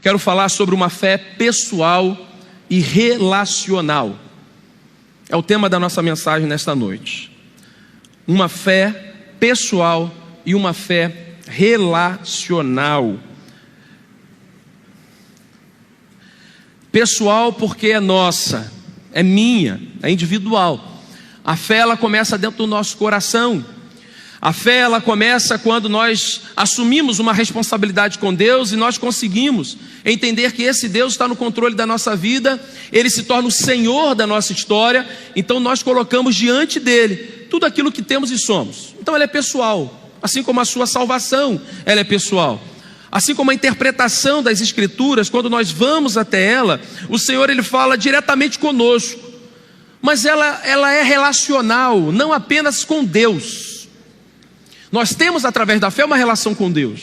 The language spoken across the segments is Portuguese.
Quero falar sobre uma fé pessoal e relacional. É o tema da nossa mensagem nesta noite. Uma fé pessoal e uma fé relacional. Pessoal porque é nossa, é minha, é individual. A fé, ela começa dentro do nosso coração. A fé, ela começa quando nós assumimos uma responsabilidade com Deus e nós conseguimos entender que esse Deus está no controle da nossa vida, Ele se torna o Senhor da nossa história, então nós colocamos diante dEle tudo aquilo que temos e somos. Então ela é pessoal, assim como a sua salvação, ela é pessoal. Assim como a interpretação das Escrituras, quando nós vamos até ela, o Senhor, Ele fala diretamente conosco, mas ela é relacional, não apenas com Deus. Nós temos através da fé uma relação com Deus,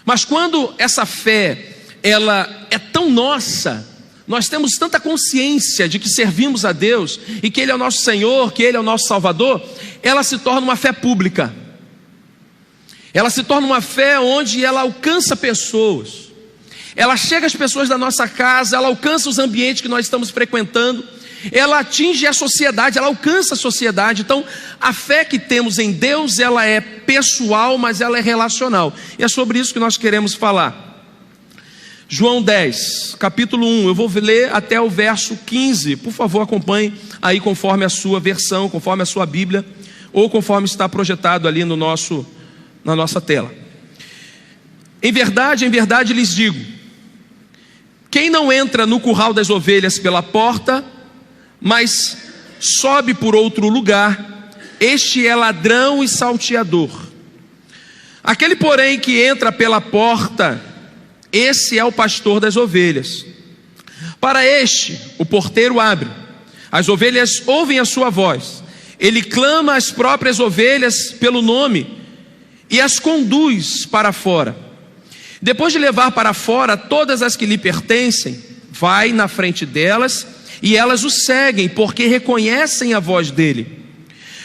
mas quando essa fé ela é tão nossa, nós temos tanta consciência de que servimos a Deus e que Ele é o nosso Senhor, que Ele é o nosso Salvador, ela se torna uma fé pública. Ela se torna uma fé onde ela alcança pessoas, ela chega às pessoas da nossa casa, ela alcança os ambientes que nós estamos frequentando, ela atinge a sociedade, ela alcança a sociedade. Então a fé que temos em Deus, ela é pessoal, mas ela é relacional, e é sobre isso que nós queremos falar. João 10, capítulo 1, eu vou ler até o verso 15, por favor acompanhe aí conforme a sua versão, conforme a sua Bíblia, ou conforme está projetado ali na nossa tela. Em verdade lhes digo, quem não entra no curral das ovelhas pela porta, mas sobe por outro lugar, este é ladrão e salteador. Aquele, porém, que entra pela porta, esse é o pastor das ovelhas. Para este, o porteiro abre, as ovelhas ouvem a sua voz, ele clama às próprias ovelhas pelo nome e as conduz para fora. Depois de levar para fora todas as que lhe pertencem, vai na frente delas e elas o seguem, porque reconhecem a voz dele.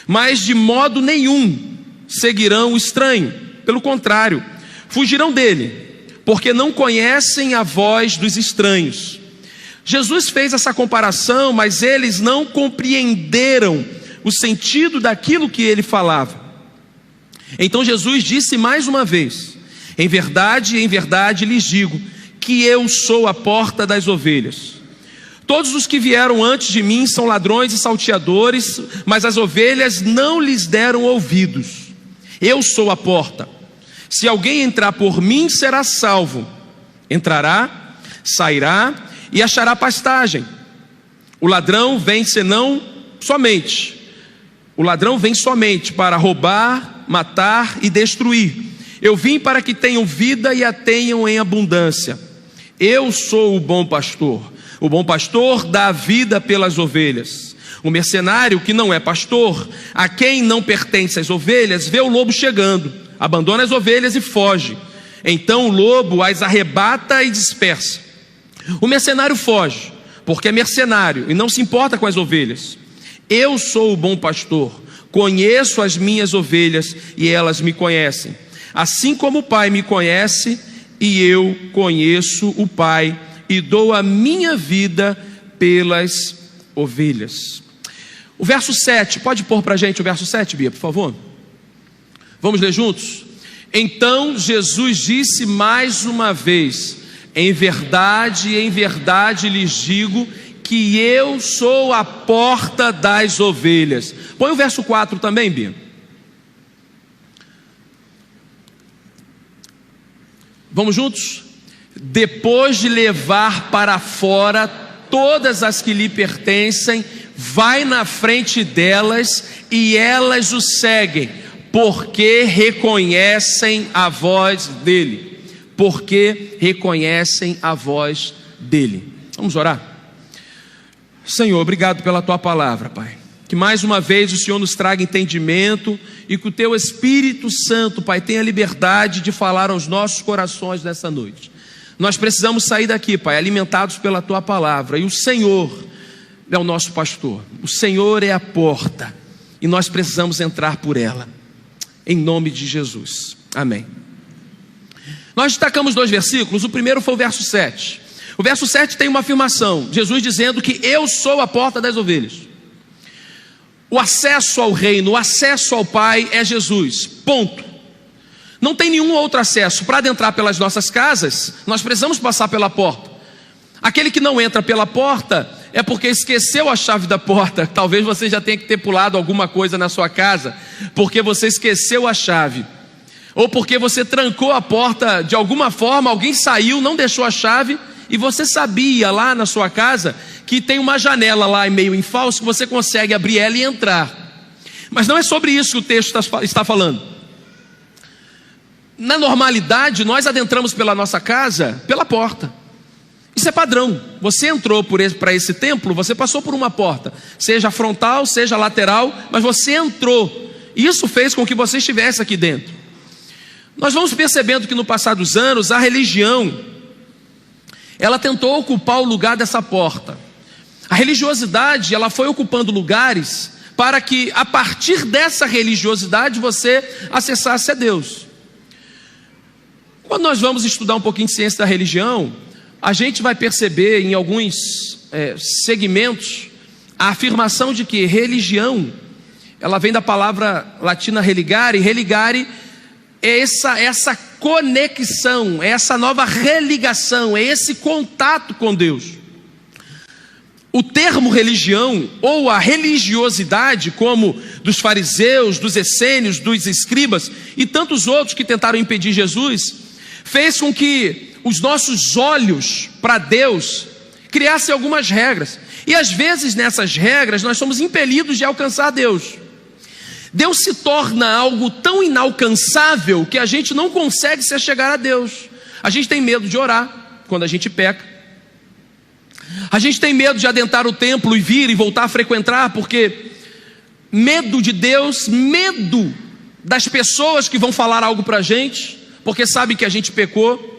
Mas de modo nenhum seguirão o estranho, pelo contrário, fugirão dele, porque não conhecem a voz dos estranhos. Jesus fez essa comparação, mas eles não compreenderam o sentido daquilo que ele falava. Então Jesus disse mais uma vez, em verdade lhes digo, que eu sou a porta das ovelhas. Todos os que vieram antes de mim são ladrões e salteadores, mas as ovelhas não lhes deram ouvidos. Eu sou a porta. Se alguém entrar por mim, será salvo. Entrará, sairá e achará pastagem. O ladrão vem somente para roubar, matar e destruir. Eu vim para que tenham vida e a tenham em abundância. Eu sou o bom pastor. O bom pastor dá a vida pelas ovelhas. O mercenário que não é pastor, a quem não pertence as ovelhas, vê o lobo chegando, abandona as ovelhas e foge. Então o lobo as arrebata e dispersa. O mercenário foge, porque é mercenário e não se importa com as ovelhas. Eu sou o bom pastor, conheço as minhas ovelhas e elas me conhecem. Assim como o Pai me conhece e eu conheço o Pai e dou a minha vida pelas ovelhas. O verso 7, pode pôr para a gente o verso 7, Bia, por favor? Vamos ler juntos? Então Jesus disse mais uma vez, em verdade lhes digo, que eu sou a porta das ovelhas. Põe o verso 4 também, Bia. Vamos juntos? Depois de levar para fora todas as que lhe pertencem, vai na frente delas e elas o seguem, porque reconhecem a voz dele. Porque reconhecem a voz dele. Vamos orar? Senhor, obrigado pela tua palavra, Pai. Que mais uma vez o Senhor nos traga entendimento e que o teu Espírito Santo, Pai, tenha liberdade de falar aos nossos corações nessa noite. Nós precisamos sair daqui, Pai, alimentados pela tua palavra, e o Senhor é o nosso pastor, o Senhor é a porta e nós precisamos entrar por ela, em nome de Jesus, amém. Nós destacamos 2 versículos. O primeiro foi o verso 7. O verso 7 tem uma afirmação, Jesus dizendo que eu sou a porta das ovelhas. O acesso ao reino, o acesso ao Pai é Jesus, ponto. Não tem nenhum outro acesso. Para adentrar pelas nossas casas, nós precisamos passar pela porta. Aquele que não entra pela porta é porque esqueceu a chave da porta. Talvez você já tenha que ter pulado alguma coisa na sua casa, porque você esqueceu a chave, ou porque você trancou a porta de alguma forma, alguém saiu, não deixou a chave, e você sabia lá na sua casa que tem uma janela lá meio em falso, que você consegue abrir ela e entrar. Mas não é sobre isso que o texto está falando. Na normalidade, nós adentramos pela nossa casa pela porta. Isso é padrão. Você entrou para esse templo, você passou por uma porta, seja frontal, seja lateral, mas você entrou. Isso fez com que você estivesse aqui dentro. Nós vamos percebendo que no passar dos anos, a religião, ela tentou ocupar o lugar dessa porta. A religiosidade, ela foi ocupando lugares para que, a partir dessa religiosidade, você acessasse a Deus. Quando nós vamos estudar um pouquinho de ciência da religião, a gente vai perceber em alguns segmentos a afirmação de que religião, ela vem da palavra latina religare. Religare é essa conexão, é essa nova religação, é esse contato com Deus. O termo religião, ou a religiosidade, como dos fariseus, dos essênios, dos escribas e tantos outros que tentaram impedir Jesus, fez com que os nossos olhos para Deus criassem algumas regras. E às vezes nessas regras nós somos impelidos de alcançar Deus. Deus se torna algo tão inalcançável que a gente não consegue se achegar a Deus. A gente tem medo de orar quando a gente peca. A gente tem medo de adentrar o templo e vir e voltar a frequentar, porque medo de Deus, medo das pessoas que vão falar algo para a gente, porque sabe que a gente pecou.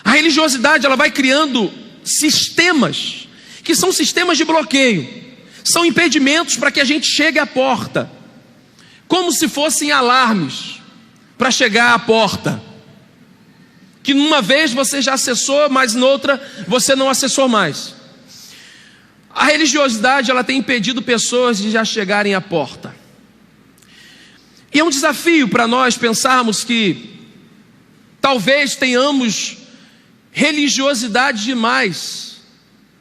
A religiosidade, ela vai criando sistemas, que são sistemas de bloqueio, são impedimentos para que a gente chegue à porta, como se fossem alarmes para chegar à porta, que numa vez você já acessou, mas noutra você não acessou mais. A religiosidade, ela tem impedido pessoas de já chegarem à porta. E é um desafio para nós pensarmos que talvez tenhamos religiosidade demais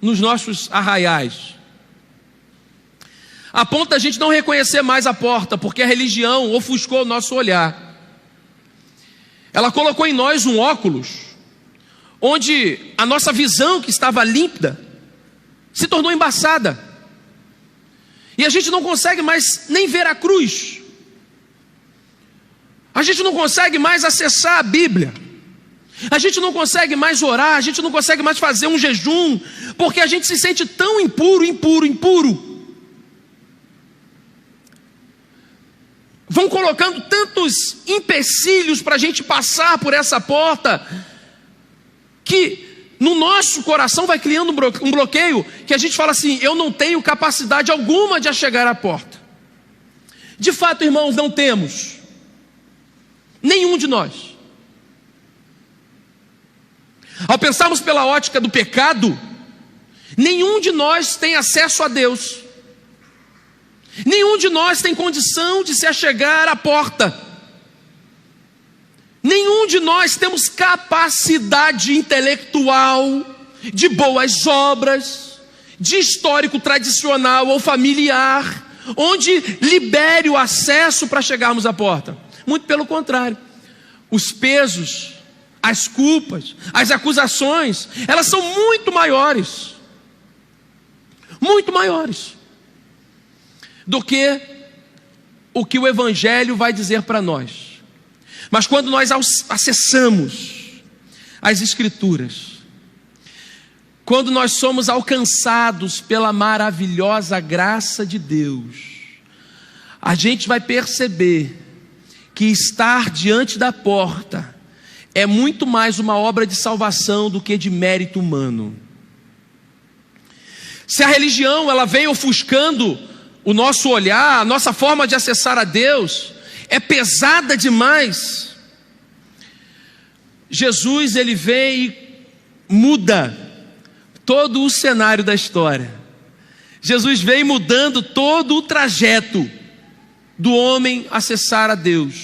nos nossos arraiais, a ponto da gente não reconhecer mais a porta, porque a religião ofuscou o nosso olhar. Ela colocou em nós um óculos, onde a nossa visão, que estava límpida, se tornou embaçada, e a gente não consegue mais nem ver a cruz, a gente não consegue mais acessar a Bíblia, a gente não consegue mais orar, a gente não consegue mais fazer um jejum, porque a gente se sente tão impuro. Vão colocando tantos empecilhos para a gente passar por essa porta, que no nosso coração vai criando um bloqueio, que a gente fala assim: eu não tenho capacidade alguma de chegar à porta. De fato, irmãos, não temos, nenhum de nós. Ao pensarmos pela ótica do pecado, nenhum de nós tem acesso a Deus. Nenhum de nós tem condição de se achegar à porta. Nenhum de nós temos capacidade intelectual, de boas obras, de histórico tradicional ou familiar, onde libere o acesso para chegarmos à porta. Muito pelo contrário. Os pesos, as culpas, as acusações, elas são muito maiores do que o Evangelho vai dizer para nós. Mas quando nós acessamos as Escrituras, quando nós somos alcançados pela maravilhosa graça de Deus, a gente vai perceber que estar diante da porta é muito mais uma obra de salvação do que de mérito humano. Se a religião, ela vem ofuscando o nosso olhar, a nossa forma de acessar a Deus é pesada demais, Jesus, ele vem e muda todo o cenário da história. Jesus vem mudando todo o trajeto do homem acessar a Deus.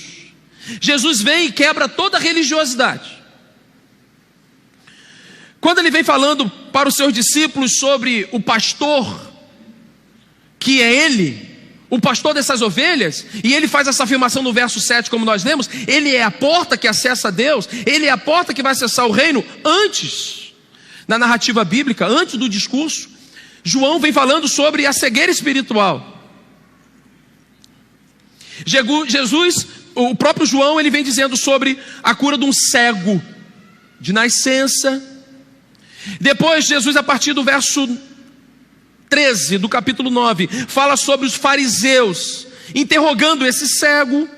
Jesus vem e quebra toda a religiosidade. Quando ele vem falando para os seus discípulos sobre o pastor, que é ele, o pastor dessas ovelhas, e ele faz essa afirmação no verso 7, como nós lemos, ele é a porta que acessa a Deus, ele é a porta que vai acessar o reino. Antes, na narrativa bíblica, antes do discurso, João vem falando sobre a cegueira espiritual. Jesus, o próprio João, ele vem dizendo sobre a cura de um cego de nascença. Depois Jesus, a partir do verso 13 do capítulo 9, fala sobre os fariseus interrogando esse cego.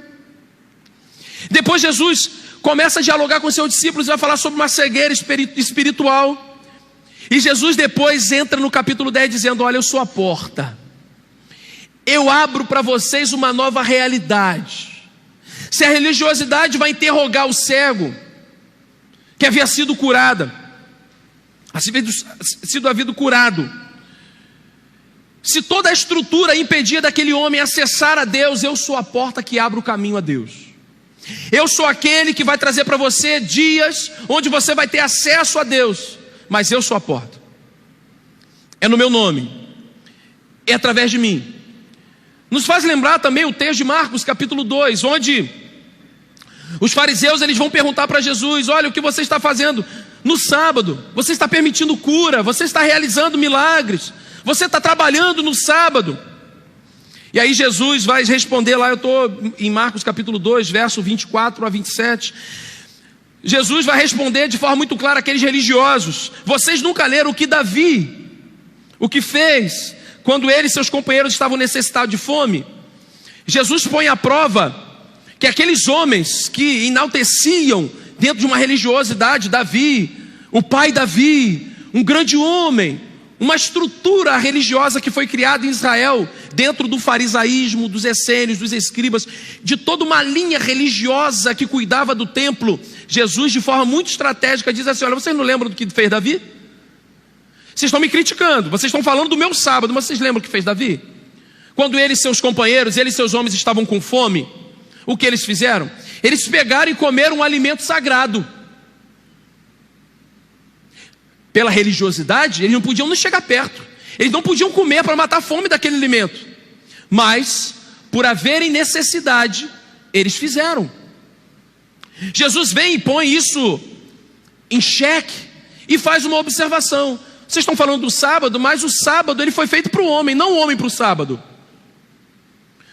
Depois Jesus começa a dialogar com seus discípulos e vai falar sobre uma cegueira espiritual. E Jesus depois entra no capítulo 10 dizendo: olha, eu sou a porta, eu abro para vocês uma nova realidade. Se a religiosidade vai interrogar o cego, que havia sido curado, se toda a estrutura impedia daquele homem acessar a Deus, eu sou a porta que abre o caminho a Deus. Eu sou aquele que vai trazer para você dias onde você vai ter acesso a Deus, mas eu sou a porta. É no meu nome, é através de mim. Nos faz lembrar também o texto de Marcos capítulo 2, onde os fariseus, eles vão perguntar para Jesus: olha, o que você está fazendo no sábado? Você está permitindo cura, você está realizando milagres, você está trabalhando no sábado. E aí Jesus vai responder lá, eu estou em Marcos capítulo 2, verso 24 a 27. Jesus vai responder de forma muito clara àqueles religiosos: vocês nunca leram o que Davi, o que fez quando ele e seus companheiros estavam necessitados de fome? Jesus põe à prova que aqueles homens que enalteciam dentro de uma religiosidade Davi, o pai Davi, um grande homem, uma estrutura religiosa que foi criada em Israel, dentro do farisaísmo, dos essênios, dos escribas, de toda uma linha religiosa que cuidava do templo. Jesus, de forma muito estratégica, diz assim: olha, vocês não lembram do que fez Davi? Vocês estão me criticando, vocês estão falando do meu sábado, mas vocês lembram o que fez Davi? Quando ele e seus companheiros, ele e seus homens estavam com fome, o que eles fizeram? Eles pegaram e comeram um alimento sagrado. Pela religiosidade, eles não podiam nem chegar perto, eles não podiam comer para matar a fome daquele alimento, mas por haverem necessidade, eles fizeram. Jesus vem e põe isso em xeque e faz uma observação: vocês estão falando do sábado, mas o sábado ele foi feito para o homem, não o homem para o sábado.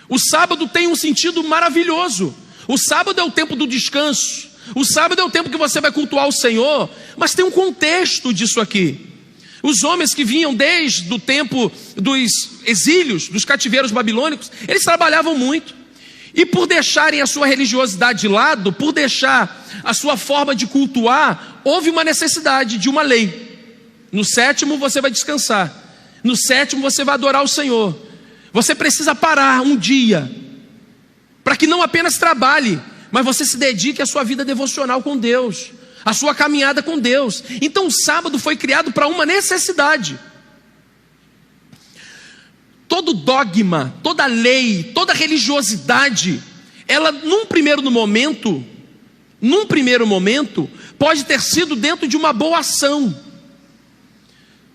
O sábado tem um sentido maravilhoso. O sábado é o tempo do descanso, o sábado é o tempo que você vai cultuar o Senhor, mas tem um contexto disso aqui. Os homens que vinham desde o tempo dos exílios, dos cativeiros babilônicos, eles trabalhavam muito, e por deixarem a sua religiosidade de lado, por deixar a sua forma de cultuar, houve uma necessidade de uma lei. No sétimo você vai descansar, no sétimo você vai adorar o Senhor. Você precisa parar um dia, para que não apenas trabalhe, mas você se dedique à sua vida devocional com Deus, à sua caminhada com Deus. Então o sábado foi criado para uma necessidade. Todo dogma, toda lei, toda religiosidade, ela num primeiro momento, pode ter sido dentro de uma boa ação.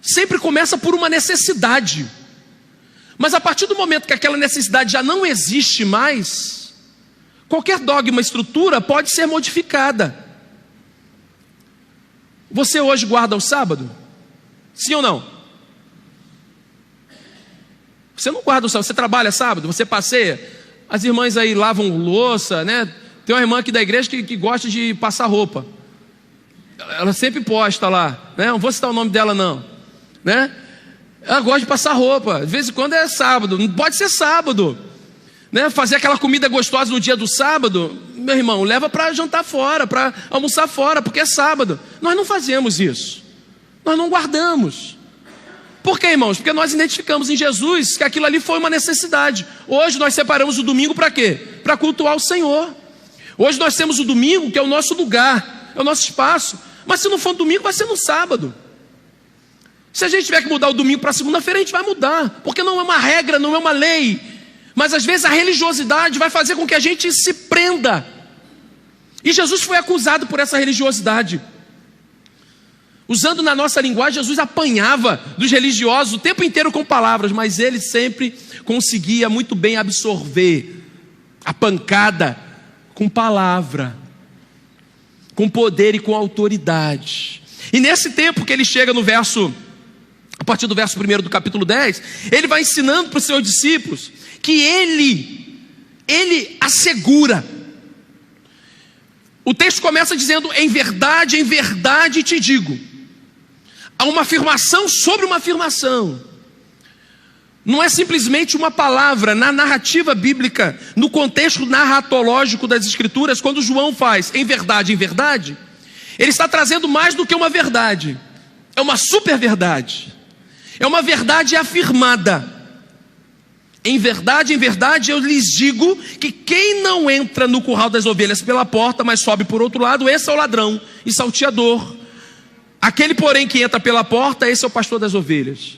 Sempre começa por uma necessidade. Mas a partir do momento que aquela necessidade já não existe mais, qualquer dogma, estrutura pode ser modificada. Você hoje guarda o sábado? Sim ou não? Você não guarda o sábado, você trabalha sábado, você passeia. As irmãs aí lavam louça, né? Tem uma irmã aqui da igreja que gosta de passar roupa. Ela sempre posta lá, né? Não vou citar o nome dela não, né? Ela gosta de passar roupa, de vez em quando é sábado, não pode ser sábado, né? Fazer aquela comida gostosa no dia do sábado, meu irmão, leva para jantar fora, para almoçar fora, porque é sábado. Nós não fazemos isso, nós não guardamos. Por quê, irmãos? Porque nós identificamos em Jesus que aquilo ali foi uma necessidade. Hoje nós separamos o domingo para quê? Para cultuar o Senhor. Hoje nós temos o domingo, que é o nosso lugar, é o nosso espaço. Mas se não for no domingo, vai ser no sábado. Se a gente tiver que mudar o domingo para segunda-feira, a gente vai mudar, porque não é uma regra, não é uma lei. Mas às vezes a religiosidade vai fazer com que a gente se prenda. E Jesus foi acusado por essa religiosidade. Usando na nossa linguagem, Jesus apanhava dos religiosos o tempo inteiro com palavras, mas ele sempre conseguia muito bem absorver a pancada com palavra, com poder e com autoridade. E nesse tempo que ele chega no verso, a partir do verso 1 do capítulo 10, ele vai ensinando para os seus discípulos que ele assegura. O texto começa dizendo: em verdade te digo. Há uma afirmação sobre uma afirmação. Não é simplesmente uma palavra. Na narrativa bíblica, no contexto narratológico das Escrituras, quando João faz em verdade, ele está trazendo mais do que uma verdade. É uma super verdade. É uma verdade afirmada. Em verdade eu lhes digo que quem não entra no curral das ovelhas pela porta, mas sobe por outro lado, esse é o ladrão e salteador. Aquele, porém, que entra pela porta, esse é o pastor das ovelhas.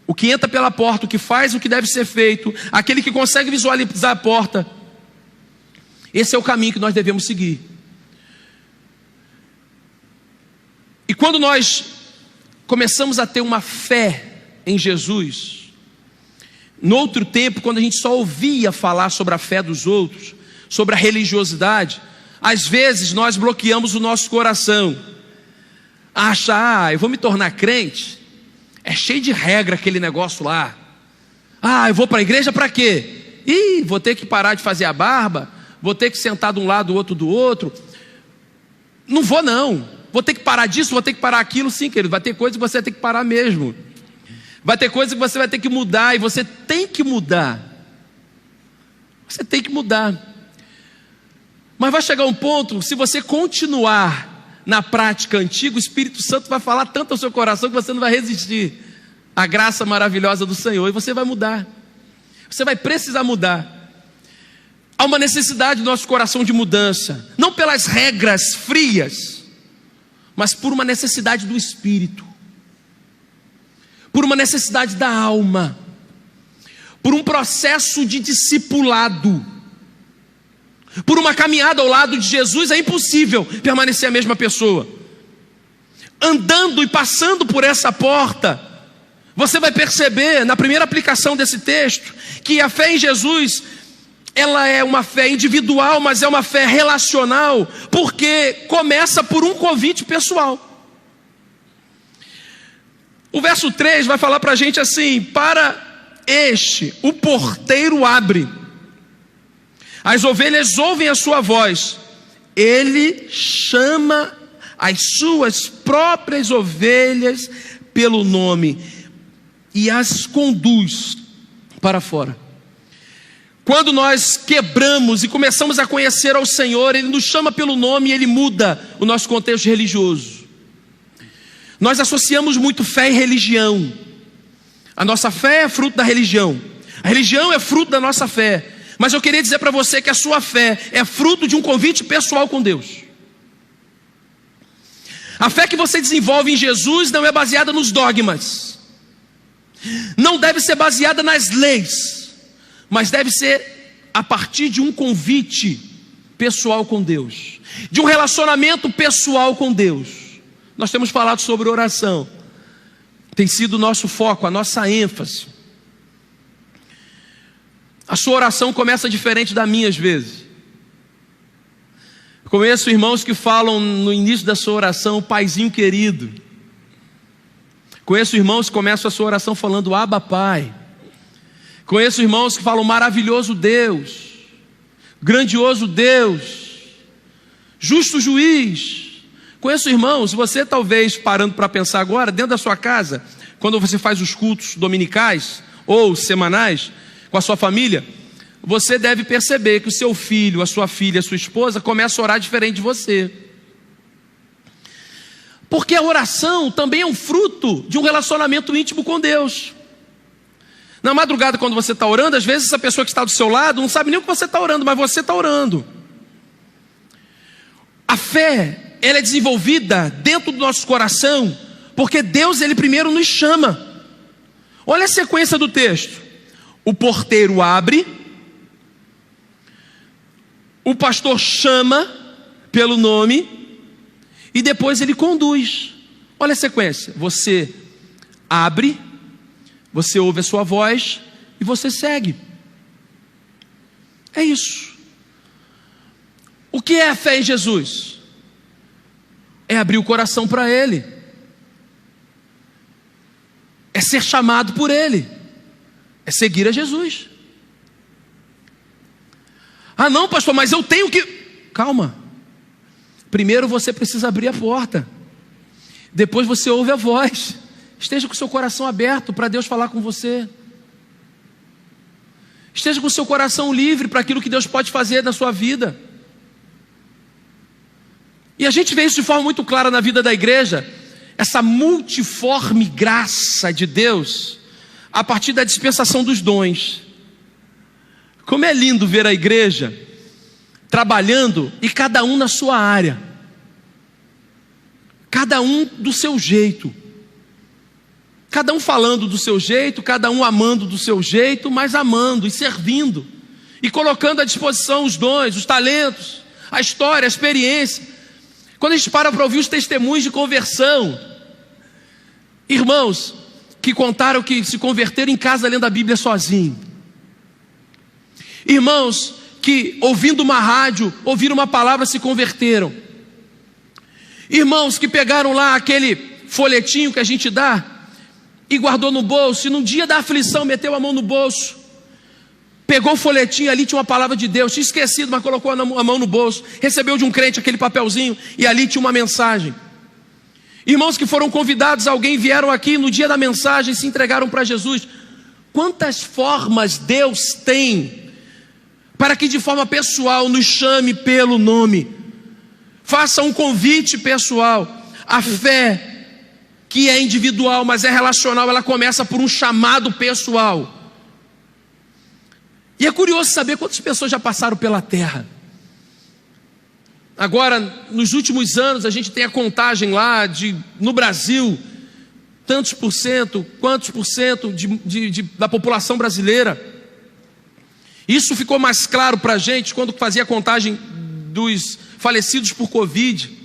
O que entra pela porta, o que faz o que deve ser feito, aquele que consegue visualizar a porta, esse é o caminho que nós devemos seguir. E quando nós começamos a ter uma fé em Jesus, no outro tempo, quando a gente só ouvia falar sobre a fé dos outros, sobre a religiosidade, às vezes nós bloqueamos o nosso coração. Acha, eu vou me tornar crente, é cheio de regra aquele negócio lá. Eu vou para a igreja para quê? Vou ter que parar de fazer a barba, vou ter que sentar de um lado, do outro. Não vou não, vou ter que parar disso, vou ter que parar aquilo. Sim, querido, vai ter coisa que você vai ter que parar mesmo. Vai ter coisa que você vai ter que mudar, e você tem que mudar. Você tem que mudar. Mas vai chegar um ponto, se você continuar na prática antiga, o Espírito Santo vai falar tanto ao seu coração que você não vai resistir à graça maravilhosa do Senhor, e você vai mudar. Você vai precisar mudar. Há uma necessidade do nosso coração de mudança, não pelas regras frias, mas por uma necessidade do Espírito, por uma necessidade da alma, por um processo de discipulado. Por uma caminhada ao lado de Jesus é impossível permanecer a mesma pessoa. Andando e passando por essa porta, você vai perceber na primeira aplicação desse texto que a fé em Jesus, ela é uma fé individual, mas é uma fé relacional, porque começa por um convite pessoal. O verso 3 vai falar para a gente assim: para este o porteiro abre, as ovelhas ouvem a sua voz, ele chama as suas próprias ovelhas pelo nome e as conduz para fora. Quando nós quebramos e começamos a conhecer ao Senhor, ele nos chama pelo nome e ele muda o nosso contexto religioso. Nós associamos muito fé e religião. A nossa fé é fruto da religião, a religião é fruto da nossa fé. Mas eu queria dizer para você que a sua fé é fruto de um convite pessoal com Deus. A fé que você desenvolve em Jesus não é baseada nos dogmas, não deve ser baseada nas leis, mas deve ser a partir de um convite pessoal com Deus, de um relacionamento pessoal com Deus. Nós temos falado sobre oração, tem sido o nosso foco, a nossa ênfase. A sua oração começa diferente da minha às vezes. Eu conheço irmãos que falam no início da sua oração, Paizinho querido. Conheço irmãos que começam a sua oração falando Abba Pai. Conheço irmãos que falam maravilhoso Deus, grandioso Deus, justo juiz. Conheço irmãos, você talvez parando para pensar agora, dentro da sua casa, quando você faz os cultos dominicais ou semanais com a sua família, você deve perceber que o seu filho, a sua filha, a sua esposa começa a orar diferente de você. Porque a oração também é um fruto de um relacionamento íntimo com Deus. Na madrugada, quando você está orando, às vezes essa pessoa que está do seu lado não sabe nem o que você está orando, mas você está orando. A fé, ela é desenvolvida dentro do nosso coração, porque Deus, Ele primeiro nos chama. Olha a sequência do texto. O porteiro abre, o pastor chama pelo nome, e depois ele conduz. Olha a sequência. Você abre, você ouve a sua voz, e você segue. É isso. O que é a fé em Jesus? É abrir o coração para Ele. É ser chamado por Ele. É seguir a Jesus. Ah não, pastor, mas eu tenho que... Calma. Primeiro você precisa abrir a porta. Depois você ouve a voz. Esteja com o seu coração aberto para Deus falar com você. Esteja com o seu coração livre para aquilo que Deus pode fazer na sua vida. E a gente vê isso de forma muito clara na vida da igreja. Essa multiforme graça de Deus a partir da dispensação dos dons. Como é lindo ver a igreja trabalhando e cada um na sua área. Cada um do seu jeito. Cada um falando do seu jeito, cada um amando do seu jeito, mas amando e servindo. E colocando à disposição os dons, os talentos, a história, a experiência. Quando a gente para ouvir os testemunhos de conversão, irmãos que contaram que se converteram em casa lendo a Bíblia sozinho. Irmãos que ouvindo uma rádio, ouviram uma palavra, se converteram. Irmãos que pegaram lá aquele folhetinho que a gente dá e guardou no bolso, e num dia da aflição meteu a mão no bolso, pegou o folhetinho, ali tinha uma palavra de Deus, tinha esquecido, mas colocou a mão no bolso, recebeu de um crente aquele papelzinho, e ali tinha uma mensagem. Irmãos que foram convidados, alguém vieram aqui no dia da mensagem, se entregaram para Jesus. Quantas formas Deus tem para que de forma pessoal nos chame pelo nome, faça um convite pessoal. A fé, que é individual, mas é relacional, ela começa por um chamado pessoal. E é curioso saber quantas pessoas já passaram pela terra. Agora, nos últimos anos, a gente tem a contagem lá no Brasil, tantos por cento, quantos por cento da população brasileira. Isso ficou mais claro para a gente quando fazia a contagem dos falecidos por Covid.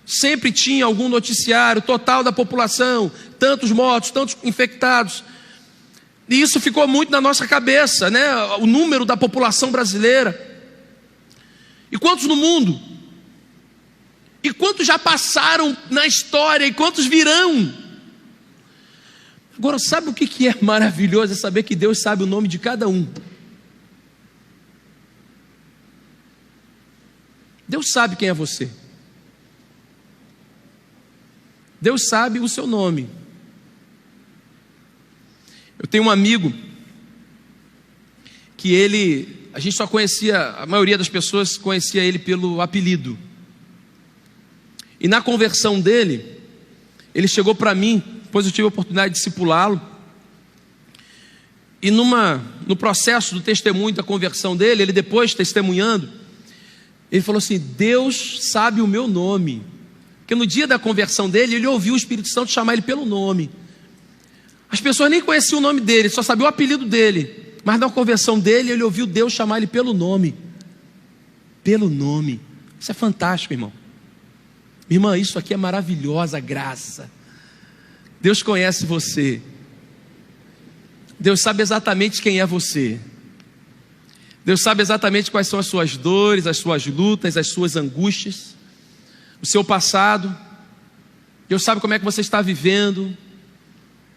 Sempre tinha algum noticiário, total da população, tantos mortos, tantos infectados. E isso ficou muito na nossa cabeça, né? O número da população brasileira. E quantos no mundo? E quantos já passaram na história? E quantos virão? Agora, sabe o que é maravilhoso? É saber que Deus sabe o nome de cada um. Deus sabe quem é você. Deus sabe o seu nome. Eu tenho um amigo que a gente só conhecia, a maioria das pessoas conhecia ele pelo apelido. E na conversão dele, ele chegou para mim, depois eu tive a oportunidade de discipulá-lo. E no processo do testemunho da conversão dele, ele depois testemunhando, ele falou assim: Deus sabe o meu nome. Porque no dia da conversão dele, ele ouviu o Espírito Santo chamar ele pelo nome. As pessoas nem conheciam o nome dele, só sabiam o apelido dele. Mas na conversão dele, ele ouviu Deus chamar ele pelo nome. Pelo nome. Isso é fantástico, irmão. Irmã, isso aqui é maravilhosa graça. Deus conhece você. Deus sabe exatamente quem é você. Deus sabe exatamente quais são as suas dores, as suas lutas, as suas angústias, o seu passado. Deus sabe como é que você está vivendo.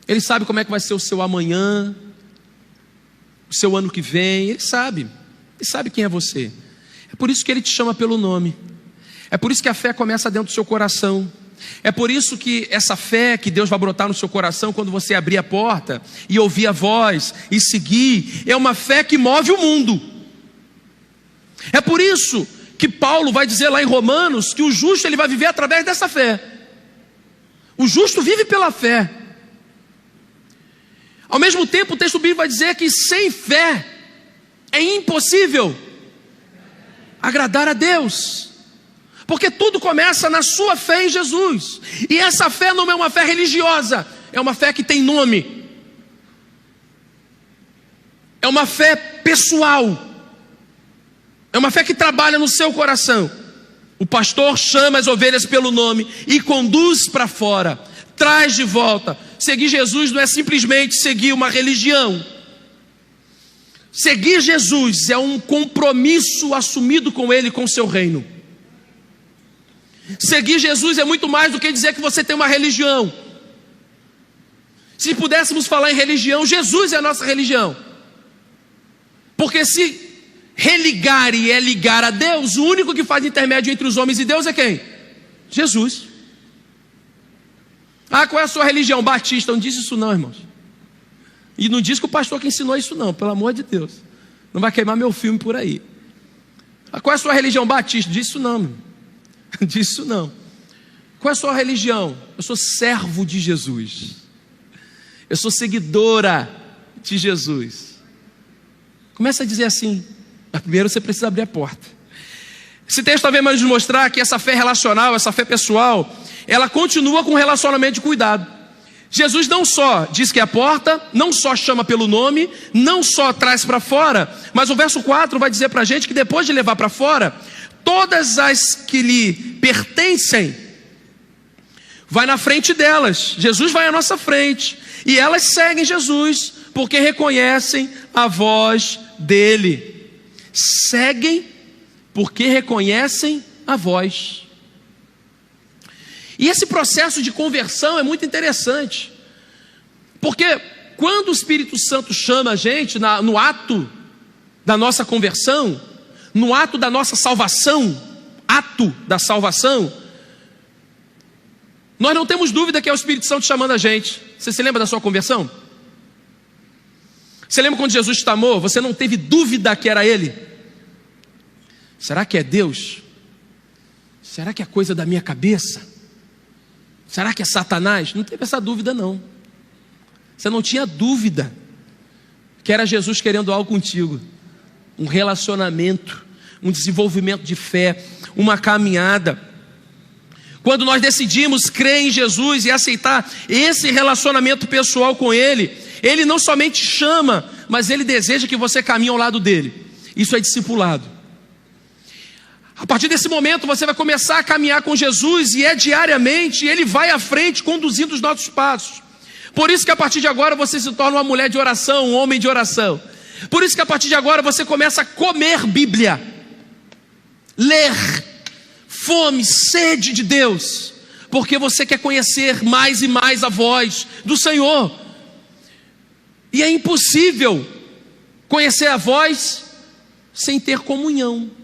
Ele sabe como é que vai ser o seu amanhã, o seu ano que vem. Ele sabe quem é você. É por isso que Ele te chama pelo nome. É por isso que a fé começa dentro do seu coração. É por isso que essa fé que Deus vai brotar no seu coração quando você abrir a porta e ouvir a voz e seguir, é uma fé que move o mundo. É por isso que Paulo vai dizer lá em Romanos que o justo ele vai viver através dessa fé. O justo vive pela fé. Ao mesmo tempo, o texto bíblico vai dizer que sem fé é impossível agradar a Deus. Porque tudo começa na sua fé em Jesus. E essa fé não é uma fé religiosa, é uma fé que tem nome. É uma fé pessoal. É uma fé que trabalha no seu coração. O pastor chama as ovelhas pelo nome e conduz para fora, traz de volta. Seguir Jesus não é simplesmente seguir uma religião. Seguir Jesus é um compromisso assumido com Ele, com o seu reino. Seguir Jesus é muito mais do que dizer que você tem uma religião. Se pudéssemos falar em religião, Jesus é a nossa religião. Porque se religar e é ligar a Deus, o único que faz intermédio entre os homens e Deus é quem? Jesus. Ah, qual é a sua religião? Batista. Não diz isso não, irmãos. E não diz que o pastor que ensinou isso não, pelo amor de Deus. Não vai queimar meu filme por aí. Ah, qual é a sua religião? Batista. Diz isso não, meu. Diz isso não. Qual é a sua religião? Eu sou servo de Jesus. Eu sou seguidora de Jesus. Começa a dizer assim. Mas primeiro você precisa abrir a porta. Esse texto também vai nos mostrar que essa fé relacional, essa fé pessoal, ela continua com um relacionamento de cuidado. Jesus não só diz que é a porta, não só chama pelo nome, não só traz para fora, mas o verso 4 vai dizer para a gente que depois de levar para fora, todas as que lhe pertencem, vai na frente delas. Jesus vai à nossa frente e elas seguem Jesus porque reconhecem a voz dele. Seguem porque reconhecem a voz. E esse processo de conversão é muito interessante, porque quando o Espírito Santo chama a gente no ato da nossa conversão, no ato da nossa salvação, ato da salvação, nós não temos dúvida que é o Espírito Santo chamando a gente. Você se lembra da sua conversão? Você lembra quando Jesus te chamou? Você não teve dúvida que era Ele? Será que é Deus? Será que é coisa da minha cabeça? Será que é Satanás? Não teve essa dúvida não. Você não tinha dúvida que era Jesus querendo algo contigo. Um relacionamento, um desenvolvimento de fé, uma caminhada. Quando nós decidimos crer em Jesus e aceitar esse relacionamento pessoal com Ele, Ele não somente chama, mas Ele deseja que você caminhe ao lado dele. Isso é discipulado. A partir desse momento você vai começar a caminhar com Jesus e é diariamente, Ele vai à frente conduzindo os nossos passos. Por isso que a partir de agora você se torna uma mulher de oração, um homem de oração. Por isso que a partir de agora você começa a comer Bíblia, ler, fome, sede de Deus, porque você quer conhecer mais e mais a voz do Senhor. E é impossível conhecer a voz sem ter comunhão.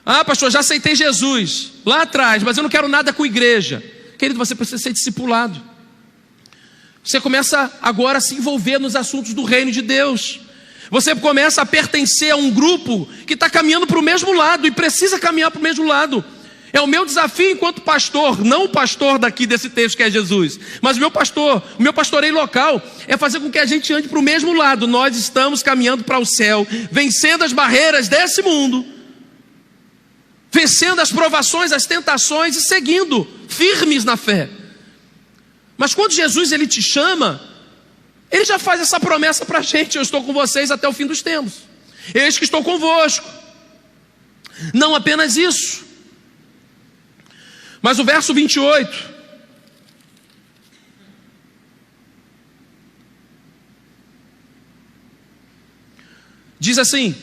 Ah, pastor, já aceitei Jesus lá atrás, mas eu não quero nada com igreja. Querido, você precisa ser discipulado. Você começa agora a se envolver nos assuntos do reino de Deus. Você começa a pertencer a um grupo que está caminhando para o mesmo lado e precisa caminhar para o mesmo lado. É o meu desafio enquanto pastor, não o pastor daqui desse texto que é Jesus, mas o meu pastoreio local é fazer com que a gente ande para o mesmo lado. Nós estamos caminhando para o céu, vencendo as barreiras desse mundo, vencendo as provações, as tentações e seguindo firmes na fé. Mas quando Jesus ele te chama, Ele já faz essa promessa para a gente: eu estou com vocês até o fim dos tempos, eis que estou convosco. Não apenas isso, mas o verso 28 diz assim: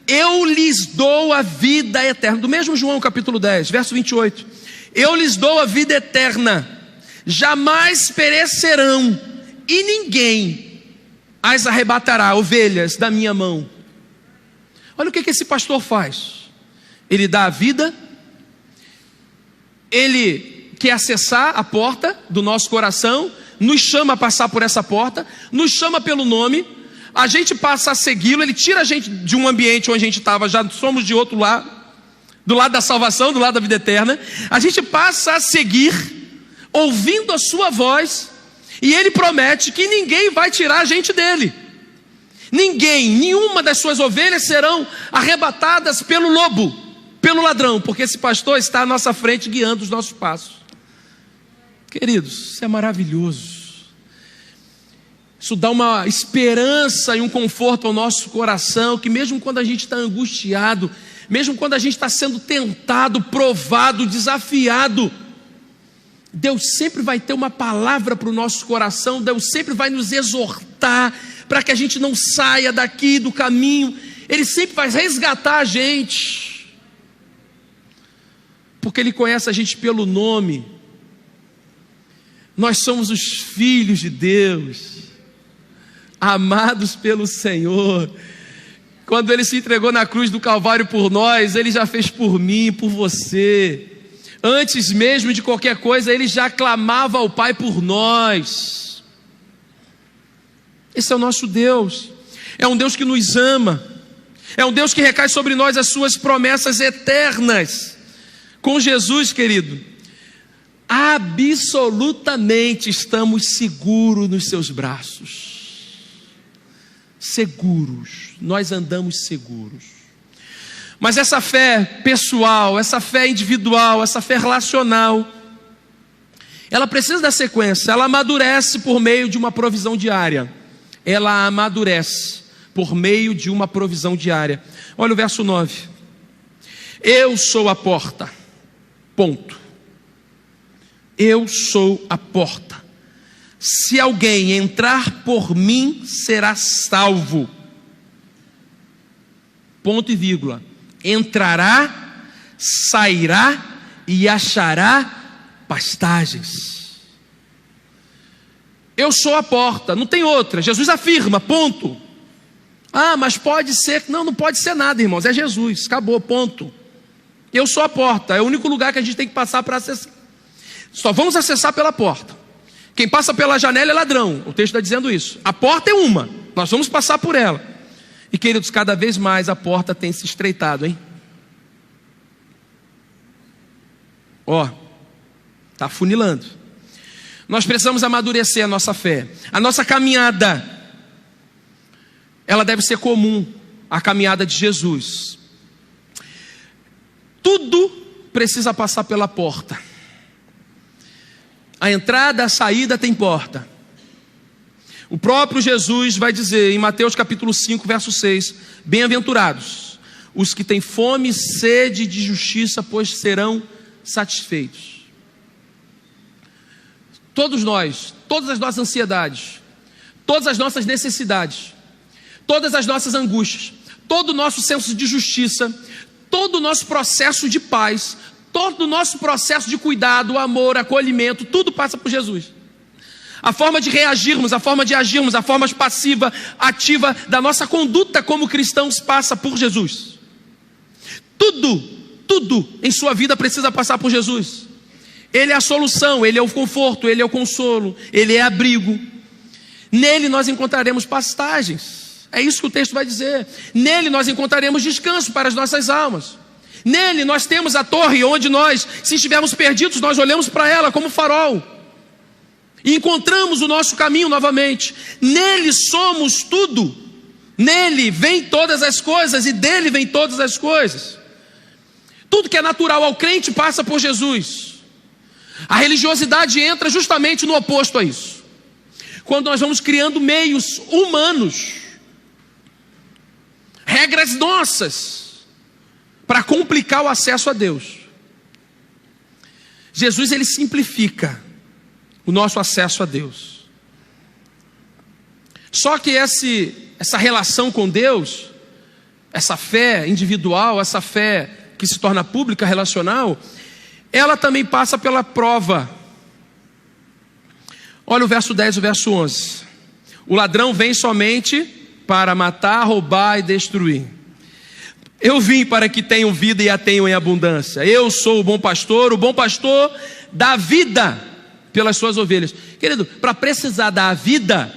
eu lhes dou a vida eterna. Do mesmo João capítulo 10, verso 28. Eu lhes dou a vida eterna, jamais perecerão, e ninguém as arrebatará, ovelhas, da minha mão. Olha o que esse pastor faz. Ele dá a vida, ele quer acessar a porta do nosso coração, nos chama a passar por essa porta, nos chama pelo nome, a gente passa a segui-lo, ele tira a gente de um ambiente onde a gente estava, já somos de outro lado, do lado da salvação, do lado da vida eterna, a gente passa a seguir, ouvindo a sua voz, e ele promete que ninguém vai tirar a gente dele. Ninguém, nenhuma das suas ovelhas serão arrebatadas pelo lobo. pelo ladrão, porque esse pastor está à nossa frente guiando os nossos passos. Queridos, isso é maravilhoso. Isso dá uma esperança e um conforto ao nosso coração, que mesmo quando a gente está angustiado, mesmo quando a gente está sendo tentado, provado, desafiado, Deus sempre vai ter uma palavra para o nosso coração, Deus sempre vai nos exortar, para que a gente não saia daqui do caminho, Ele sempre vai resgatar a gente, porque Ele conhece a gente pelo nome. Nós somos os filhos de Deus, amados pelo Senhor. Quando Ele se entregou na cruz do Calvário por nós, Ele já fez por mim, por você. Antes mesmo de qualquer coisa, Ele já clamava ao Pai por nós. Esse é o nosso Deus. É um Deus que nos ama. É um Deus que recai sobre nós as suas promessas eternas. Com Jesus, querido, absolutamente estamos seguros nos seus braços. Seguros, nós andamos seguros. Mas essa fé pessoal, essa fé individual, essa fé relacional, ela precisa da sequência. Ela amadurece por meio de uma provisão diária. Ela amadurece por meio de uma provisão diária. Olha o verso 9. Eu sou a porta. Ponto. Eu sou a porta. Se alguém entrar por mim, será salvo. Ponto e vírgula. Entrará, sairá e achará pastagens. Eu sou a porta, não tem outra. Jesus afirma, ponto. Ah, mas pode ser. Não, não pode ser nada, irmãos. É Jesus, acabou, ponto. Eu sou a porta, é o único lugar que a gente tem que passar para acessar. Só vamos acessar pela porta. Quem passa pela janela é ladrão, o texto está dizendo isso. A porta é uma, nós vamos passar por ela. E queridos, cada vez mais a porta tem se estreitado, hein? Ó, está afunilando. Nós precisamos amadurecer a nossa fé. A nossa caminhada, ela deve ser comum à caminhada de Jesus. Tudo precisa passar pela porta. A entrada, a saída tem porta. O próprio Jesus vai dizer em Mateus capítulo 5, verso 6: bem-aventurados os que têm fome e sede de justiça, pois serão satisfeitos. Todos nós, todas as nossas ansiedades, todas as nossas necessidades, todas as nossas angústias, todo o nosso senso de justiça, todo o nosso processo de paz, todo o nosso processo de cuidado, amor, acolhimento, tudo passa por Jesus. A forma de reagirmos, a forma de agirmos, a forma passiva, ativa da nossa conduta como cristãos passa por Jesus. Tudo em sua vida precisa passar por Jesus. Ele é a solução, Ele é o conforto, Ele é o consolo, Ele é abrigo. Nele nós encontraremos pastagens. É isso que o texto vai dizer. Nele nós encontraremos descanso para as nossas almas. Nele nós temos a torre onde nós, se estivermos perdidos, nós olhamos para ela como farol e encontramos o nosso caminho novamente. Nele somos tudo. Nele vem todas as coisas e dele vem todas as coisas. Tudo que é natural ao crente passa por Jesus. A religiosidade entra justamente no oposto a isso. Quando nós vamos criando meios humanos, regras nossas, para complicar o acesso a Deus. Jesus, Ele simplifica o nosso acesso a Deus. Só que essa relação com Deus, essa fé individual, essa fé que se torna pública, relacional, ela também passa pela prova. Olha o verso 10 e o verso 11. O ladrão vem somente para matar, roubar e destruir. Eu vim para que tenham vida e a tenham em abundância. Eu sou o bom pastor dá vida pelas suas ovelhas. Querido, para precisar dar vida,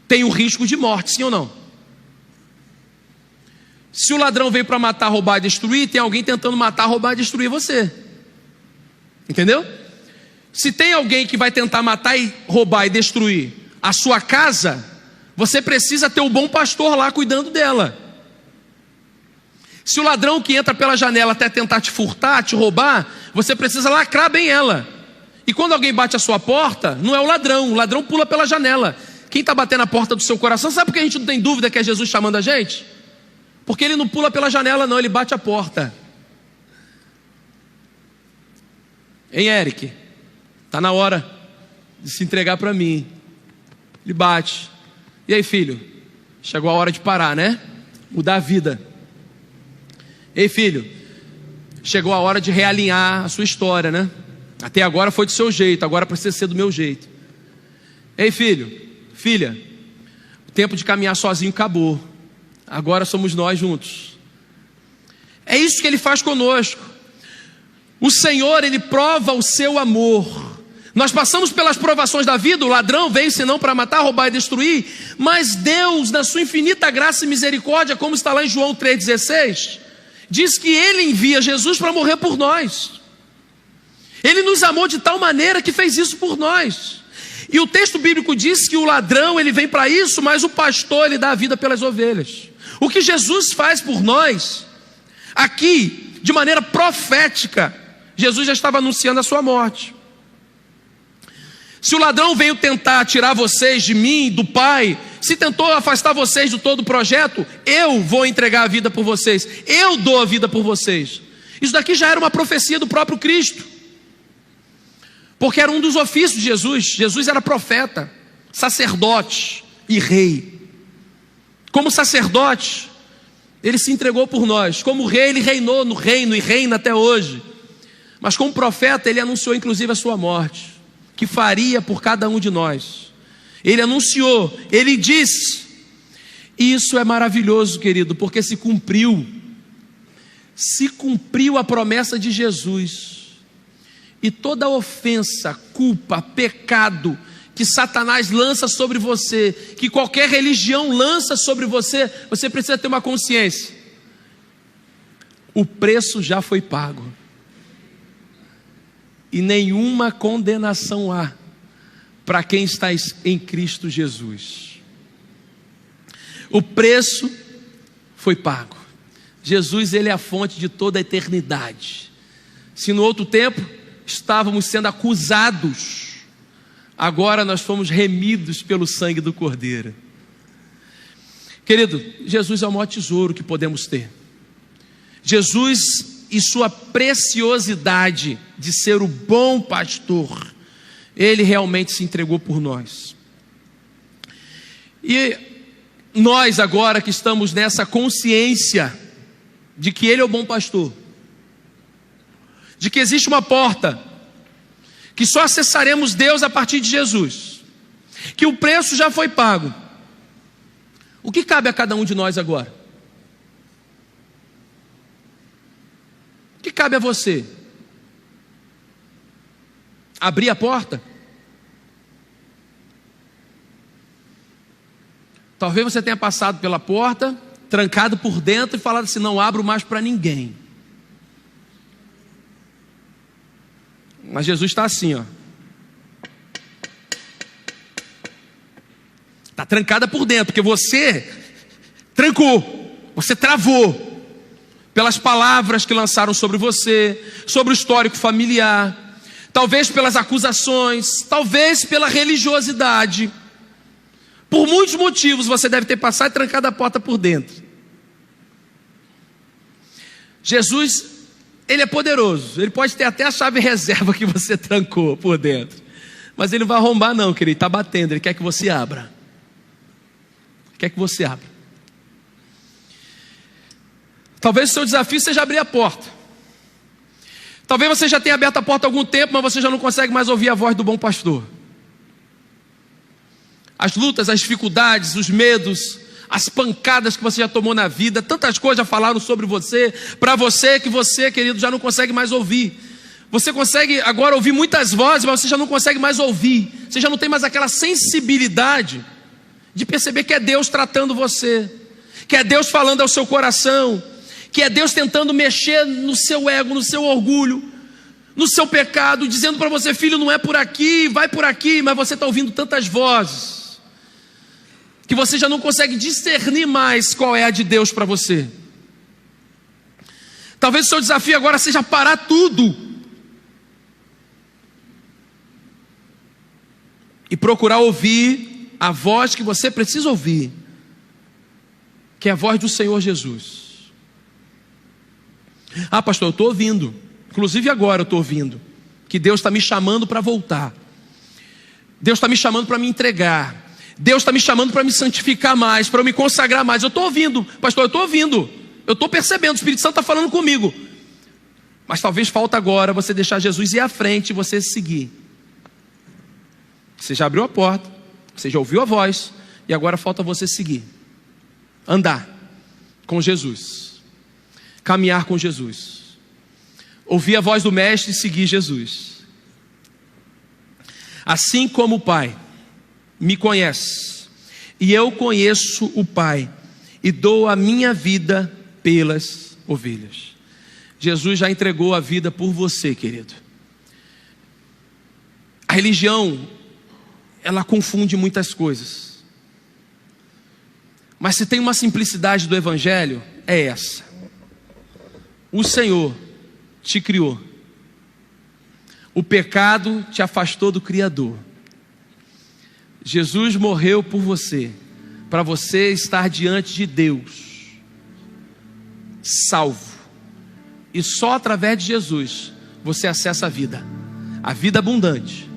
tem o risco de morte, sim ou não? Se o ladrão veio para matar, roubar e destruir, tem alguém tentando matar, roubar e destruir você. Entendeu? Se tem alguém que vai tentar matar e roubar e destruir a sua casa, você precisa ter o bom pastor lá cuidando dela. Se o ladrão que entra pela janela até tentar te furtar, te roubar, você precisa lacrar bem ela. E quando alguém bate a sua porta, não é o ladrão pula pela janela. Quem está batendo a porta do seu coração, sabe por que a gente não tem dúvida que é Jesus chamando a gente? Porque ele não pula pela janela não, ele bate a porta. Hein, Eric? Está na hora de se entregar para mim. Ele bate. E aí, filho? Chegou a hora de parar, né? Mudar a vida. Ei, filho, chegou a hora de realinhar a sua história, né? Até agora foi do seu jeito, agora precisa ser do meu jeito. Ei, filho, filha, o tempo de caminhar sozinho acabou. Agora somos nós juntos. É isso que ele faz conosco. O Senhor, ele prova o seu amor. Nós passamos pelas provações da vida, o ladrão veio senão para matar, roubar e destruir, mas Deus, na sua infinita graça e misericórdia, como está lá em João 3,16, diz que ele envia Jesus para morrer por nós. Ele nos amou de tal maneira que fez isso por nós. E o texto bíblico diz que o ladrão, ele vem para isso, mas o pastor, ele dá a vida pelas ovelhas. O que Jesus faz por nós, aqui, de maneira profética, Jesus já estava anunciando a sua morte. Se o ladrão veio tentar tirar vocês de mim, do Pai, se tentou afastar vocês de todo o projeto, eu vou entregar a vida por vocês, eu dou a vida por vocês. Isso daqui já era uma profecia do próprio Cristo, porque era um dos ofícios de Jesus. Jesus era profeta, sacerdote e rei. Como sacerdote, ele se entregou por nós. Como rei, ele reinou no reino e reina até hoje. Mas como profeta, ele anunciou inclusive a sua morte, que faria por cada um de nós. Ele anunciou, ele disse. E isso é maravilhoso, querido, porque se cumpriu a promessa de Jesus. E toda ofensa, culpa, pecado que Satanás lança sobre você, que qualquer religião lança sobre você, você precisa ter uma consciência: o preço já foi pago. E nenhuma condenação há para quem está em Cristo Jesus. O preço foi pago. Jesus, ele é a fonte de toda a eternidade. Se no outro tempo estávamos sendo acusados, agora nós fomos remidos pelo sangue do Cordeiro. Querido, Jesus é o maior tesouro que podemos ter. Jesus e sua preciosidade de ser o bom pastor, ele realmente se entregou por nós. E nós agora que estamos nessa consciência de que ele é o bom pastor, de que existe uma porta, que só acessaremos Deus a partir de Jesus, que o preço já foi pago, o que cabe a cada um de nós agora? O que cabe a você? Abrir a porta? Talvez você tenha passado pela porta, trancado por dentro e falado assim: não abro mais para ninguém. Mas Jesus está assim, ó. Está trancada por dentro, porque você trancou, você travou. Pelas palavras que lançaram sobre você, sobre o histórico familiar, talvez pelas acusações, talvez pela religiosidade. Por muitos motivos você deve ter passado e trancado a porta por dentro. Jesus, ele é poderoso, ele pode ter até a chave reserva que você trancou por dentro, mas ele não vai arrombar não, querido, ele está batendo, ele quer que você abra. Quer que você abra. Talvez o seu desafio seja abrir a porta. Talvez você já tenha aberto a porta há algum tempo, mas você já não consegue mais ouvir a voz do bom pastor. As lutas, as dificuldades, os medos, as pancadas que você já tomou na vida, tantas coisas já falaram sobre você, para você, que você, querido, já não consegue mais ouvir. Você consegue agora ouvir muitas vozes, mas você já não consegue mais ouvir. Você já não tem mais aquela sensibilidade de perceber que é Deus tratando você, que é Deus falando ao seu coração, que é Deus tentando mexer no seu ego, no seu orgulho, no seu pecado, dizendo para você: filho, não é por aqui, vai por aqui. Mas você está ouvindo tantas vozes que você já não consegue discernir mais qual é a de Deus para você. Talvez o seu desafio agora seja parar tudo e procurar ouvir a voz que você precisa ouvir, que é a voz do Senhor Jesus. Ah, pastor, eu estou ouvindo, inclusive agora eu estou ouvindo, que Deus está me chamando para voltar, Deus está me chamando para me entregar, Deus está me chamando para me santificar mais, para eu me consagrar mais. Eu estou ouvindo, pastor, eu estou ouvindo, eu estou percebendo, o Espírito Santo está falando comigo. Mas talvez falta agora você deixar Jesus ir à frente e você seguir. Você já abriu a porta, você já ouviu a voz, e agora falta você seguir. Andar com Jesus, caminhar com Jesus, ouvir a voz do Mestre e seguir Jesus. Assim como o Pai me conhece, e eu conheço o Pai, e dou a minha vida pelas ovelhas. Jesus já entregou a vida por você, querido. A religião, ela confunde muitas coisas, mas se tem uma simplicidade do Evangelho, é essa: o Senhor te criou, o pecado te afastou do Criador, Jesus morreu por você, para você estar diante de Deus, salvo, e só através de Jesus você acessa a vida abundante,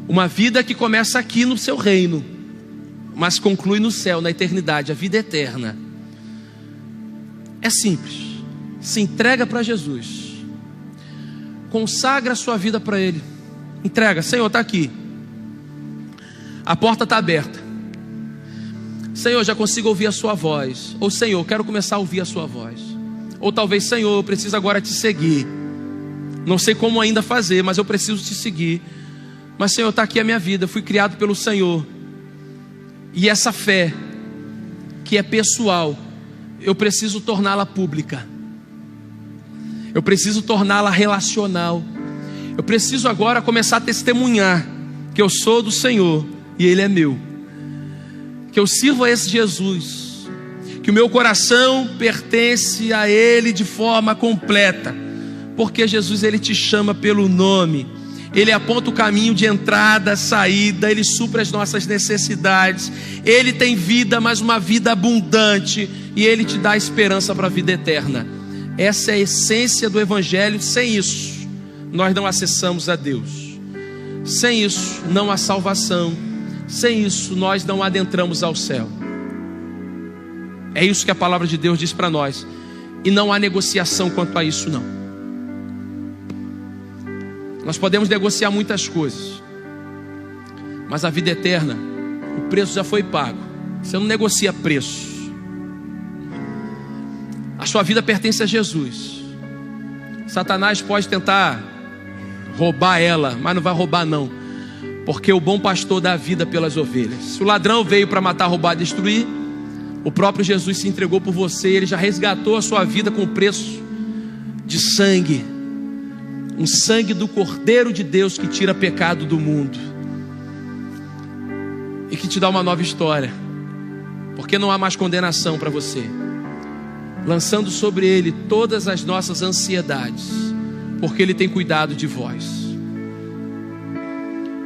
uma vida que começa aqui no seu reino, mas conclui no céu, na eternidade, a vida eterna. É simples, se entrega para Jesus, consagra a sua vida para Ele, entrega. Senhor, está aqui, a porta está aberta. Senhor, já consigo ouvir a sua voz. Ou Senhor, quero começar a ouvir a sua voz. Ou talvez, Senhor, eu preciso agora te seguir, não sei como ainda fazer, mas eu preciso te seguir. Mas Senhor, está aqui a minha vida, eu fui criado pelo Senhor, e essa fé que é pessoal, eu preciso torná-la pública, eu preciso torná-la relacional. Eu preciso agora começar a testemunhar que eu sou do Senhor e Ele é meu, que eu sirvo a esse Jesus, que o meu coração pertence a Ele de forma completa, porque Jesus, Ele te chama pelo nome, Ele aponta o caminho de entrada, saída, Ele supre as nossas necessidades, Ele tem vida, mas uma vida abundante, e Ele te dá esperança para a vida eterna. Essa é a essência do Evangelho. Sem isso, nós não acessamos a Deus. Sem isso, não há salvação. Sem isso, nós não adentramos ao céu. É isso que a palavra de Deus diz para nós, e não há negociação quanto a isso, não. Nós podemos negociar muitas coisas, mas a vida eterna, o preço já foi pago. Você não negocia preço. A sua vida pertence a Jesus. Satanás pode tentar roubar ela, mas não vai roubar não, porque o bom pastor dá a vida pelas ovelhas. Se o ladrão veio para matar, roubar, destruir, o próprio Jesus se entregou por você. Ele já resgatou a sua vida com o preço de sangue, um sangue do Cordeiro de Deus que tira pecado do mundo e que te dá uma nova história, porque não há mais condenação para você, lançando sobre Ele todas as nossas ansiedades, porque Ele tem cuidado de vós,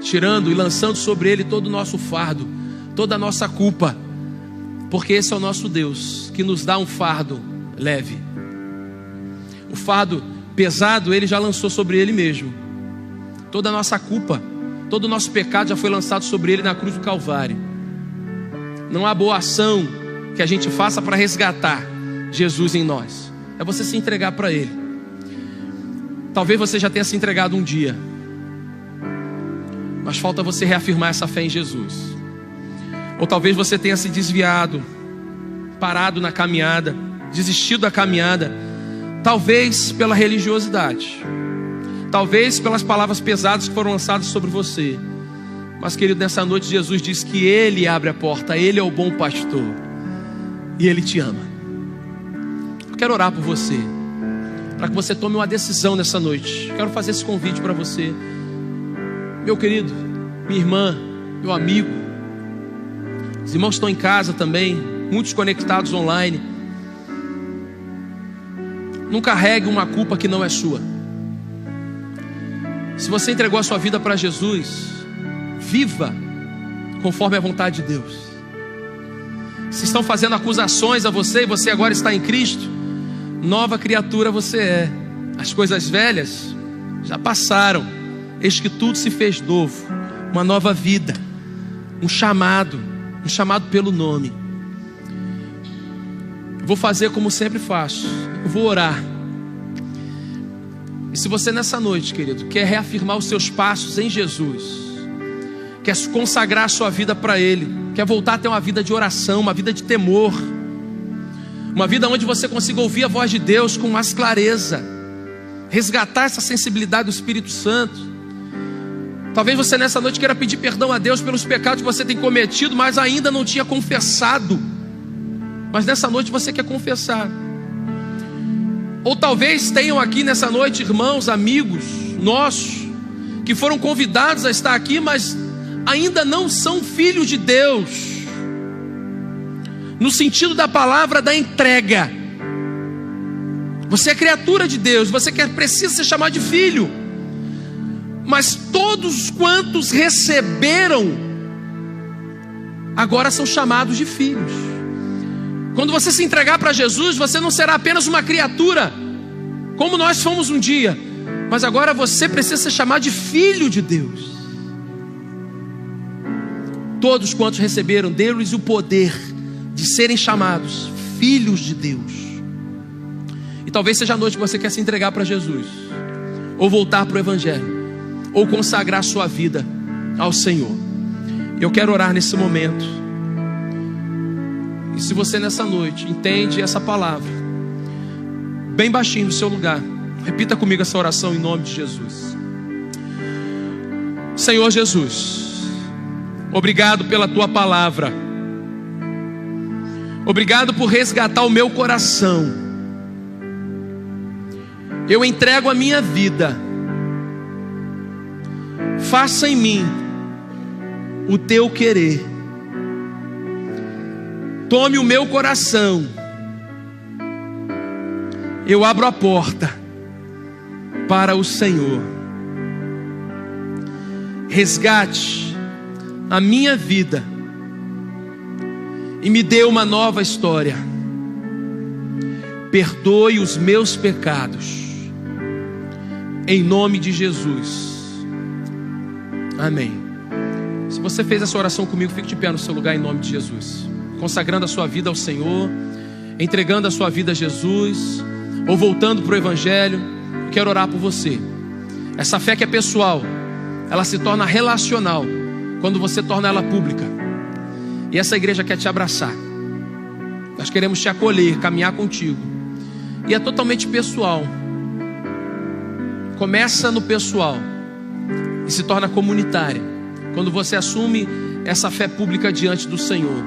tirando e lançando sobre Ele todo o nosso fardo, toda a nossa culpa, porque esse é o nosso Deus, que nos dá um fardo leve. O fardo pesado Ele já lançou sobre Ele mesmo. Toda a nossa culpa, todo o nosso pecado já foi lançado sobre Ele na cruz do Calvário. Não há boa ação que a gente faça para resgatar Jesus em nós. É você se entregar para Ele. Talvez você já tenha se entregado um dia, mas falta você reafirmar essa fé em Jesus. Ou talvez você tenha se desviado, parado na caminhada, desistido da caminhada, talvez pela religiosidade, talvez pelas palavras pesadas que foram lançadas sobre você. Mas querido, nessa noite Jesus diz que Ele abre a porta, Ele é o bom pastor e Ele te ama. Eu quero orar por você, para que você tome uma decisão nessa noite. Quero fazer esse convite para você, meu querido, minha irmã, meu amigo. Os irmãos estão em casa também, muitos conectados online. Não carregue uma culpa que não é sua. Se você entregou a sua vida para Jesus, viva conforme a vontade de Deus. Se estão fazendo acusações a você e você agora está em Cristo, nova criatura você é. As coisas velhas já passaram, eis que tudo se fez novo. Uma nova vida, um chamado pelo nome. Eu vou fazer como sempre faço, eu vou orar. E se você nessa noite, querido, quer reafirmar os seus passos em Jesus, quer consagrar a sua vida para Ele, quer voltar a ter uma vida de oração, uma vida de temor, uma vida onde você consiga ouvir a voz de Deus com mais clareza, resgatar essa sensibilidade do Espírito Santo. Talvez você nessa noite queira pedir perdão a Deus pelos pecados que você tem cometido, mas ainda não tinha confessado. Mas nessa noite você quer confessar. Ou talvez tenham aqui nessa noite irmãos, amigos nossos, que foram convidados a estar aqui, mas ainda não são filhos de Deus, no sentido da palavra da entrega. Você é criatura de Deus, você precisa ser chamado de filho. Mas todos quantos receberam, agora são chamados de filhos. Quando você se entregar para Jesus, você não será apenas uma criatura, como nós fomos um dia, mas agora você precisa ser chamado de filho de Deus. Todos quantos receberam, deu-lhes o poder de serem chamados filhos de Deus. E talvez seja a noite que você quer se entregar para Jesus, ou voltar para o Evangelho, ou consagrar sua vida ao Senhor. Eu quero orar nesse momento. E se você nessa noite entende essa palavra, bem baixinho no seu lugar, repita comigo essa oração em nome de Jesus. Senhor Jesus, obrigado pela tua palavra. Obrigado por resgatar o meu coração. Eu entrego a minha vida. Faça em mim o teu querer. Tome o meu coração. Eu abro a porta para o Senhor. Resgate a minha vida e me dê uma nova história. Perdoe os meus pecados, em nome de Jesus. Amém. Se você fez essa oração comigo, fique de pé no seu lugar em nome de Jesus, consagrando a sua vida ao Senhor, entregando a sua vida a Jesus, ou voltando para o Evangelho. Eu quero orar por você. Essa fé que é pessoal, ela se torna relacional quando você torna ela pública. E essa igreja quer te abraçar. Nós queremos te acolher, caminhar contigo. E é totalmente pessoal. Começa no pessoal e se torna comunitária quando você assume essa fé pública diante do Senhor,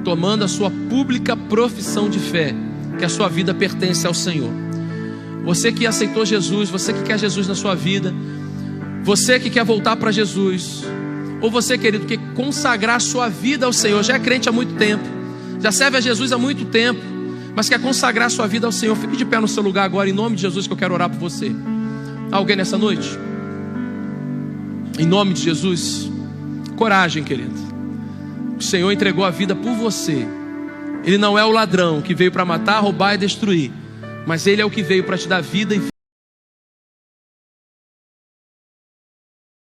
tomando a sua pública profissão de fé, que a sua vida pertence ao Senhor. Você que aceitou Jesus, você que quer Jesus na sua vida, você que quer voltar para Jesus, ou você, querido, que quer consagrar a sua vida ao Senhor, já é crente há muito tempo, já serve a Jesus há muito tempo, mas quer consagrar a sua vida ao Senhor, fique de pé no seu lugar agora, em nome de Jesus, que eu quero orar por você. Há alguém nessa noite? Em nome de Jesus, coragem, querido. O Senhor entregou a vida por você. Ele não é o ladrão que veio para matar, roubar e destruir, mas Ele é o que veio para te dar vida e